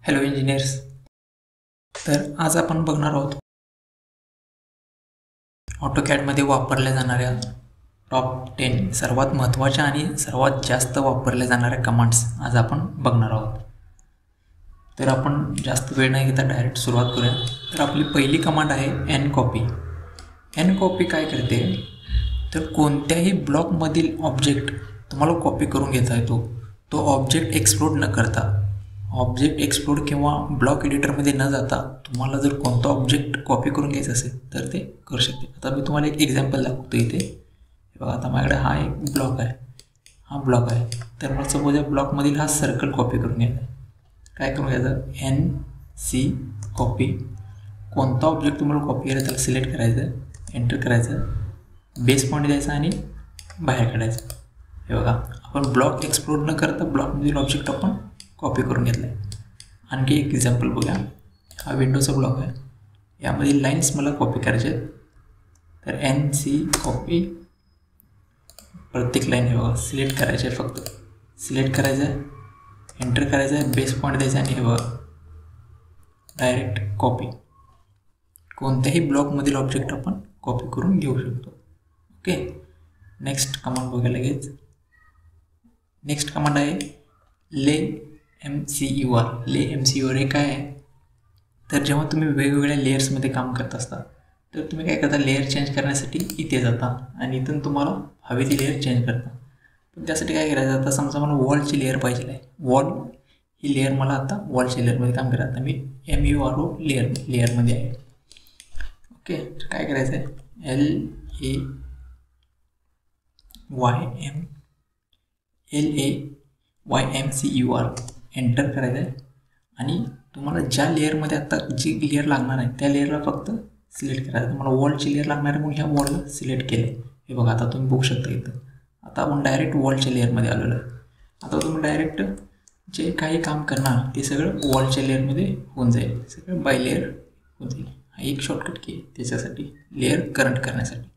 Hello engineers. तर आज आपण बघणार आहोत ऑटोकॅडमध्ये वापरल्या जाणाऱ्या टॉप 10 सर्वात महत्त्वाच्या आणि सर्वात जास्त वापरल्या जाणाऱ्या कमांड्स आज आपण बघणार आहोत. तर आपण जास्त वेळ न घेता डायरेक्ट सुरुवात करूया. तर आपली पहिली कमांड आहे एनकॉपी. एनकॉपी काय करते, तर कोणत्याही ब्लॉकमधील ऑब्जेक्ट तुम्हाला कॉपी करून घेता येतो. तो ऑब्जेक्ट एक्सप्लोड न करता, ऑब्जेक्ट एक्सप्लोड किंवा ब्लॉक एडिटरमध्ये न जाता तुम्हाला जर कोणता ऑब्जेक्ट कॉपी करून घ्यायचा असेल तर ते करू शकते. आता मी तुम्हाला एक एक्झाम्पल दाखवतो इथे. बघा, आता माझ्याकडे हा एक ब्लॉक आहे, हा ब्लॉक आहे. तर मला सपोज या ब्लॉकमधील हा सर्कल कॉपी करून घ्यायचा आहे. काय करून घ्यायचं, NC कॉपी. कोणता ऑब्जेक्ट तुम्हाला कॉपी करायचा त्याला सिलेक्ट करायचं, एंटर करायचं, बेस पॉईंट द्यायचा आणि बाहेर काढायचं. हे बघा, आपण ब्लॉक एक्सप्लोड न करता ब्लॉकमधील ऑब्जेक्ट आपण कॉपी करून घेतला आहे. आणखी एक एक्झाम्पल बघूया. हा विंडोचा ब्लॉक आहे, यामधील लाईन्स मला कॉपी करायचे आहेत. तर NC कॉपी, प्रत्येक लाईन हे बघा सिलेक्ट करायचे आहे, फक्त सिलेक्ट करायचं आहे, एंटर करायचं आहे, बेस पॉईंट द्यायचा आणि हे बघा डायरेक्ट कॉपी. कोणत्याही ब्लॉकमधील ऑब्जेक्ट आपण कॉपी करून घेऊ शकतो. ओके, नेक्स्ट कमांड बघूया लगेच. नेक्स्ट कमांड आहे ले MCUR. ले MCUR हे काय आहे, तर जेव्हा तुम्ही वेगवेगळ्या लेयर्समध्ये काम करत असता तर तुम्ही काय करता, लेअर चेंज करण्यासाठी इथे जाता आणि इथून तुम्हाला हवी ती लेअर चेंज करता. पण त्यासाठी काय करायचं, आता समजा मला वॉलची लेअर पाहिजे आहे. वॉल ही लेअर मला आता वॉलच्या लेअरमध्ये काम करायचं. आता मी MURO लेअरमध्ये आहे. ओके, तर काय करायचं आहे, LAYMCUR एंटर करायचं आहे आणि तुम्हाला ज्या लेअरमध्ये आता जी लेअर लागणार आहे त्या लेअरला फक्त सिलेक्ट करायचं. तुम्हाला वॉलची लेअर लागणार आहे म्हणून ह्या वॉलला सिलेक्ट केलं. हे बघा, आता तुम्ही बघू शकता इथं. आता आपण डायरेक्ट वॉलच्या लेअरमध्ये आलेलो आहे. आता तुम्ही डायरेक्ट जे काही काम करणार ते सगळं वॉलच्या लेअरमध्ये होऊन जाईल, सगळं बाय लेअर होऊन जाईल. हा एक शॉर्टकट की त्याच्यासाठी, लेअर करंट करण्यासाठी.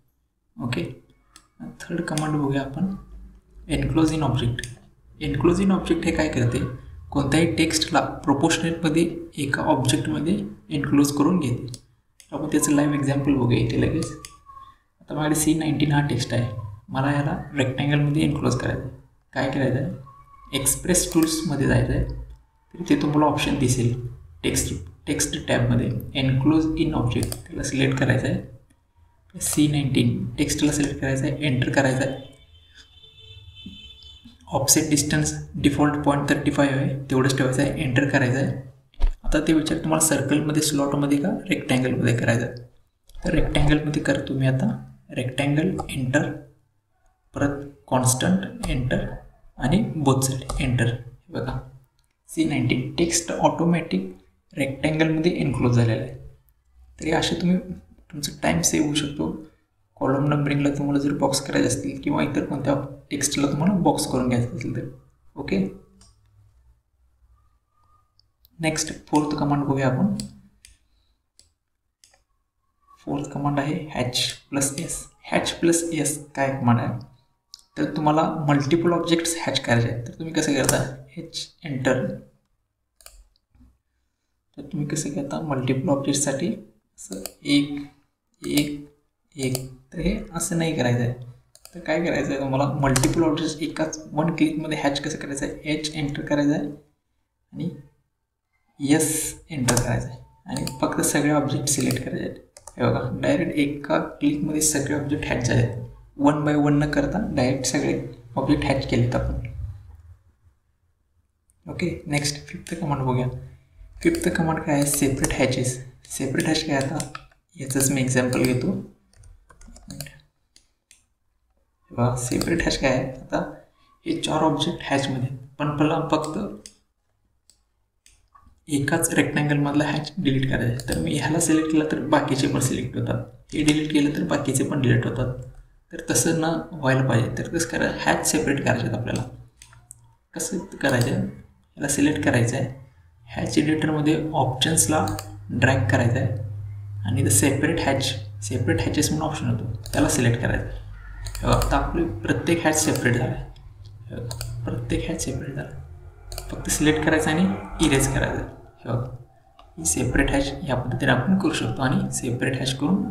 ओके, थर्ड कमांड बघूया आपण, enclose in object. Enclose in object हे काय करते, कोणत्याही टेक्स्टला प्रोपोर्शनेटमध्ये एका ऑब्जेक्टमध्ये एनक्लोज करून घेते. आपण त्याचं लाईव्ह एक्झाम्पल बघूया इथे लगेच. आता माझ्याकडे C19 हा टेक्स्ट आहे, मला ह्याला रेक्टँगलमध्ये एनक्लोज करायचं आहे. काय करायचं आहे, एक्सप्रेस टूल्समध्ये जायचं आहे. तर इथे तुम्हाला ऑप्शन दिसेल टेक्स्ट टॅबमध्ये एनक्लोज इन ऑब्जेक्ट, त्याला सिलेक्ट करायचं आहे. C19 टेक्स्टला सिलेक्ट करायचं आहे, एंटर करायचं आहे. ऑफसेट डिस्टन्स डिफॉल्ट 0.35 आहे, तेवढंच ठेवायचं आहे, एंटर करायचं आहे. आता ते विचार तुम्हाला सर्कलमध्ये, स्लॉटमध्ये का रेक्टँगलमध्ये करायचं आहे. तर रेक्टँगलमध्ये करतो मी आता. रेक्टँगल एंटर, परत कॉन्स्टंट एंटर आणि बोथ साईड एंटर. बघा, C19 टेक्स्ट ऑटोमॅटिक रेक्टँगलमध्ये एनक्लोज झालेलं आहे. तरी असे तुम्ही तुमचं टाईम सेव्ह होऊ शकतो. कॉलम नंबरिंगला तुम्हाला जर बॉक्स करायचे असतील किंवा इतर कोणत्या टेक्स्टला तुम्हाला बॉक्स करून घ्यायचं असेल तर. ओके, नेक्स्ट फोर्थ कमांड बघूया आपण. फोर्थ कमांड आहे H+S. H+S काय कमांड आहे, तर तुम्हाला मल्टिपल ऑब्जेक्ट्स हॅच करायचे आहेत. तर तुम्ही कसं करता, H एंटर. तर तुम्ही कसं करता, मल्टिपल ऑब्जेक्टसाठी असं एक. तर हे असं नाही करायचं आहे. तर काय करायचं आहे, तुम्हाला मल्टिपल ऑब्जेक्ट्स एकाच वन क्लिकमध्ये हॅच कसं करायचं आहे, H एंटर करायचं आहे आणि S एंटर करायचं आहे आणि फक्त सगळे ऑब्जेक्ट सिलेक्ट करायचे आहेत. हे बघा, डायरेक्ट एका क्लिकमध्ये सगळे ऑब्जेक्ट हॅच झाले आहेत. 1 बाय 1 न करता डायरेक्ट सगळे ऑब्जेक्ट हॅच केलेत आपण. ओके, नेक्स्ट फिफ्थ कमांड बघूया. फिफ्थ कमांड काय आहे, सेपरेट हॅचेस. सेपरेट हॅच काय, आता याचंच मी एक्झाम्पल घेतो. बघा, सेपरेट हॅच काय आहे, आता हे 4 ऑब्जेक्ट हॅचमध्ये, पण मला फक्त एकाच रेक्टँगलमधला हॅच डिलीट करायचं आहे. तर मी ह्याला सिलेक्ट केलं तर बाकीचे पण सिलेक्ट होतात, हे डिलीट केलं तर बाकीचे पण डिलीट होतात. तर तसं न व्हायला पाहिजे. तर कसं करायचं, हॅच सेपरेट करायचे आहेत आपल्याला. कसं करायचं, याला सिलेक्ट करायचं आहे, हॅच एडिटरमध्ये ऑप्शन्सला ड्रॅग करायचं आहे आणि इथं सेपरेट हॅचेस म्हणून ऑप्शन होतो, त्याला सिलेक्ट करायचं आहे. आता आपले प्रत्येक हॅच सेपरेट झाला आहे. प्रत्येक हॅच सेपरेट झाला, फक्त सिलेक्ट करायचं आणि इरेज करायचं. बघा ही सेपरेट हॅश या पद्धतीने आपण करू शकतो आणि सेपरेट हॅश करून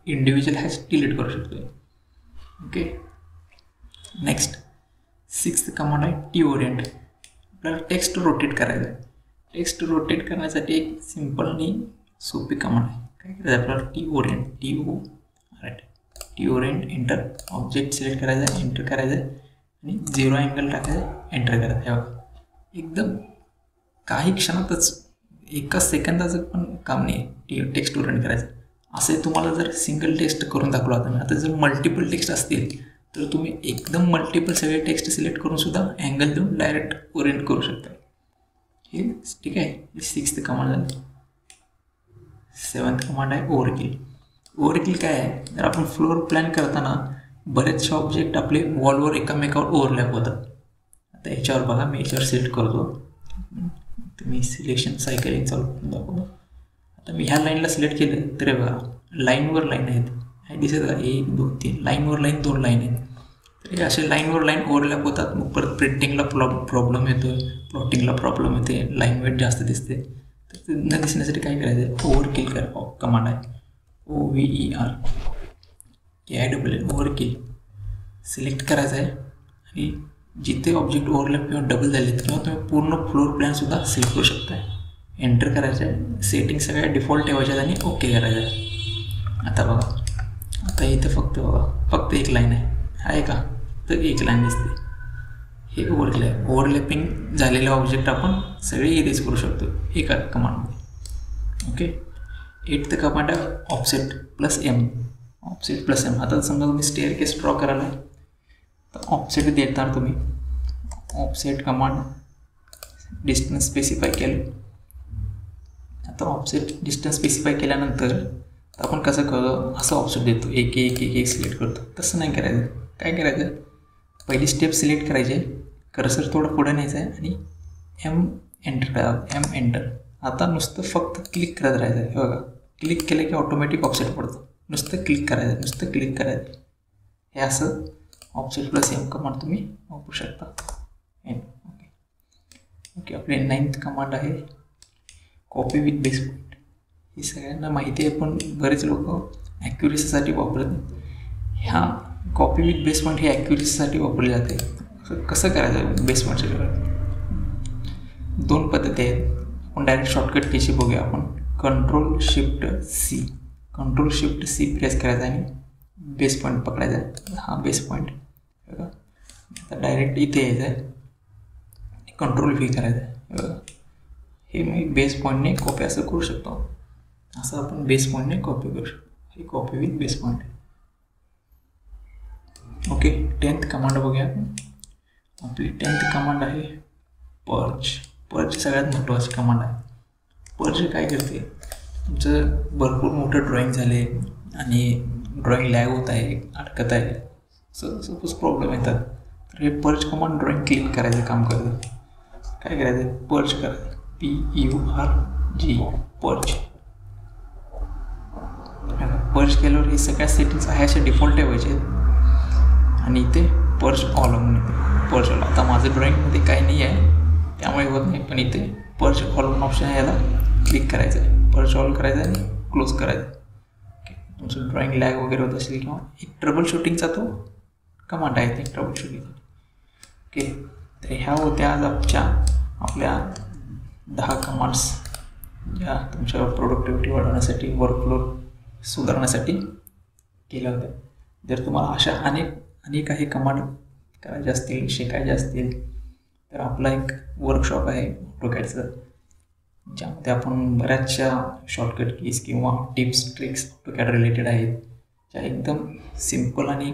इंडिव्हिज्युअल हॅश डिलीट करू शकतो. ओके, नेक्स्ट 6th कमांड आहे टी ओरिएंट. आपल्याला टेक्स्ट रोटेट करायचं आहे. टेक्स्ट रोटेट करण्यासाठी एक सिम्पल आणि सोपी कमांड आहे. काय करायचं आपल्याला T Orient T Orient enter object select करायचं आहे, एंटर करायचं आहे आणि 0 अँगल टाकायचं, एंटर करायचं. हे बघा एकदम काही क्षणातच एका सेकंदाचं पण काम नाही टेक्स्ट ओरिएंट करायचं. असे तुम्हाला जर सिंगल टेक्स्ट करून दाखवला होता. आता जर मल्टिपल टेक्स्ट असतील तर तुम्ही एकदम मल्टिपल सगळे टेक्स्ट सिलेक्ट करून सुद्धा अँगल देऊन डायरेक्ट ओरिएंट करू शकता. हे ठीक आहे. 6th कमांड झाली. 7th कमांड आहे ओव्हरकिल. ओव्हरकिल काय आहे, जर आपण फ्लोअर प्लॅन करताना बरेचसे ऑब्जेक्ट आपले वॉलवर एकामेकावर ओव्हरलॅप होतात. आता याच्यावर बघा, मी याच्यावर सिलेक्ट करतो. मी सिलेक्शन सायकलिंग चालू करून दाखवतो. आता मी ह्या लाईनला सिलेक्ट केलं तर बघा लाईनवर लाईन आहेत. हे दिसत का 1 2 3 लाईनवर लाईन 2 लाईन आहेत. तर हे असे लाईनवर लाईन ओव्हरलॅप होतात. मग परत प्रिंटिंगला प्रॉब्लेम येतो, प्लॉटिंगला प्रॉब्लेम येते, लाईन वेट जास्त दिसते. तर न दिसण्यासाठी काय करायचं, ओव्हरकिल करा कमांड आहे OVER KILL ओव्हरकिल सिलेक्ट करायचं आहे आणि जिथे ऑब्जेक्ट ओव्हरलॅप किंवा डबल झालेत किंवा तुम्ही पूर्ण फ्लोर प्लॅनसुद्धा सिलेक्ट करू शकता. एंटर करायचं आहे, सेटिंग सगळ्या डिफॉल्ट ठेवायच्या आणि ओके करायचं आहे. आता बघा, आता इथे फक्त एक लाईन आहे का, तर एक लाईन दिसते. हे ओव्हरलॅपिंग झालेले ऑब्जेक्ट आपण सगळे इरेज करू शकतो एका कमांडमध्ये. ओके, 8th कमांड आहे ऑफसेट प्लस एम. आता समजा तुम्ही स्टेअरकेस ड्रॉ करायला आहे तर ऑफसेट देताना तुम्ही ऑफसेट कमांड डिस्टन्स स्पेसिफाय केलं. आता ऑफसेट डिस्टन्स स्पेसिफाय केल्यानंतर आपण कसं करतो, असं ऑफसेट देतो, एक सिलेक्ट करतो. तसं नाही करायचं. काय करायचं, पहिली स्टेप सिलेक्ट करायची, कर्सर थोडं पुढे न्यायचं आहे आणि एम एंटर करायचं. एंटर. आता नुसतं फक्त क्लिक करत राहायचं आहे. हे बघा, क्लिक केलं की ऑटोमॅटिक ऑफसेट पडतं. नुसतं क्लिक करायचं. हे असं ऑफसेट प्लस एम कमांड तुम्ही वापरू शकता. ओके, आपली 9th कमांड आहे कॉपी विथ बेस पॉईंट. ही सगळ्यांना माहिती आहे पण बरेच लोक ॲक्युरेसीसाठी वापरत. ह्या कॉपी विथ बेस पॉईंट ही ॲक्युरेसीसाठी वापरली जाते. कसं करायचं बेस पॉईंटसाठी, 2 पद्धती आहेत. आपण डायरेक्ट शॉर्टकट कशी बघूया. आपण कंट्रोल शिफ्ट सी प्रेस करायचा आणि बेस पॉईंट पकडायचा. हा बेस पॉईंट बघा. आता डायरेक्ट इथे यायचं आहे, कंट्रोल V करायचं आहे. बघा, हे मी बेस पॉईंटने कॉपी असं करू शकतो. असं आपण बेस पॉईंटने कॉपी करू शकतो. हे copy with base point. Okay, 10th command बघूया. आपली 10th कमांड आहे पर्च सगळ्यात महत्त्वाची कमांड आहे. पर्च काय करते, तुमचं भरपूर मोठं ड्रॉईंग झाले आणि ड्रॉईंग लॅग होत आहे, अडकत आहे, सपोज प्रॉब्लेम येतात, तर हे पर्च कमांड ड्रॉईंग क्लीन करायचं काम करतं. काय करायचं, पर्च करायचं, PURG पर्च केल्यावर हे सगळ्या सेटिंग्स आहे असे डिफॉल्ट ठेवायचे आहेत आणि इथे पर्च ऑल म्हणून येते. Perch all. आता माझं ड्रॉईंगमध्ये काही नाही आहे त्यामुळे होत नाही, पण इथे पर्च ऑल म्हणून ऑप्शन आहे, याला क्लिक करायचं आहे, पर्च ऑल करायचं आणि क्लोज करायचं. ओके, तुमचं ड्रॉईंग लॅग वगैरे होत असेल किंवा एक ट्रबल शूटिंगचा तो कमांड आहे ते ट्रबल शूटिंग. ओके, तर ह्या होत्या आज आपल्या 10 कमांड्स ज्या तुमच्या प्रोडक्टिव्हिटी वाढवण्यासाठी, वर्कफ्लो सुधारण्यासाठी केल्या होत्या. जर तुम्हाला अशा अनेक काही कमांड करायचे असतील, शिकायचे असतील, तर आपला एक वर्कशॉप आहे ऑटोकॅडचं, ज्यामध्ये आपण बऱ्याचशा शॉर्टकट कीज किंवा टिप्स ट्रिक्स ऑटोकॅड रिलेटेड आहेत, ज्या एकदम सिम्पल आणि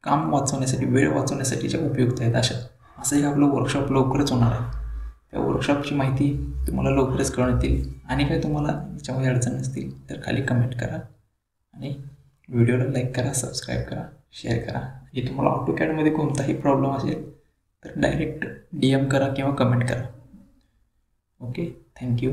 काम वाचवण्यासाठी, वेळ वाचवण्यासाठी ज्या उपयुक्त आहेत. असंही आपलं वर्कशॉप लवकरच होणार आहे. त्या वर्कशॉपची माहिती तुम्हाला लवकरच कळण्यात येईल. आणि काही तुम्हाला याच्यामध्ये अडचण नसतील तर खाली कमेंट करा आणि व्हिडिओला लाईक करा, सबस्क्राईब करा, शेअर करा. आणि तुम्हाला ऑटोकॅडमध्ये कोणताही प्रॉब्लेम असेल तर डायरेक्ट DM करा किंवा कमेंट करा. Okay, thank you.